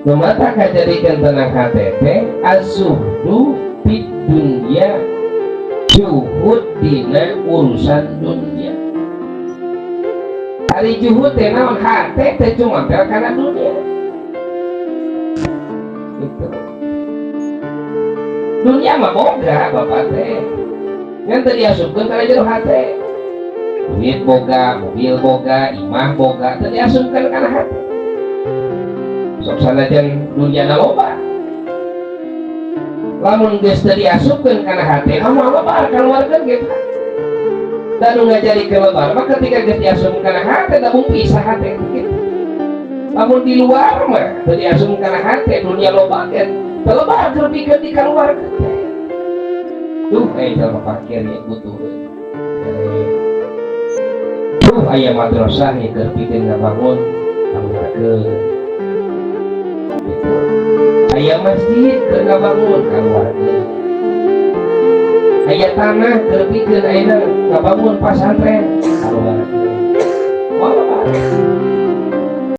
Numata kajadikan tenang hati asuhdu di dunia juhud dina urusan dunia. Hari juhud teh naon hati teh cuma karena dunia. Gitu. Dunia mah boga bapak teh. Yang tadi asupkeun kana jero hati. Duit boga, mobil boga, imah boga, tadi asupkeun kana hati. Sok sanajan dunia loba lamun geus teu diasupkeun kana hate mah lebar kaluarkeun gitu dan nu ngajarikeun lebar mah ketika geus diasupkeun kana hate da mung pisah hate gitu. Lamun di luar mah teu diasupkeun kana hate dunia loba kan teu lebar keur pikeun di kaluarkeun tuh jalma parkir ya butuh tuh aya madrasah ya keur pikeun ngabangun kaluarkeun aya masjid keur ngabangun keluarga aya tanah keur pikeun ayeuna ngabangun pasantren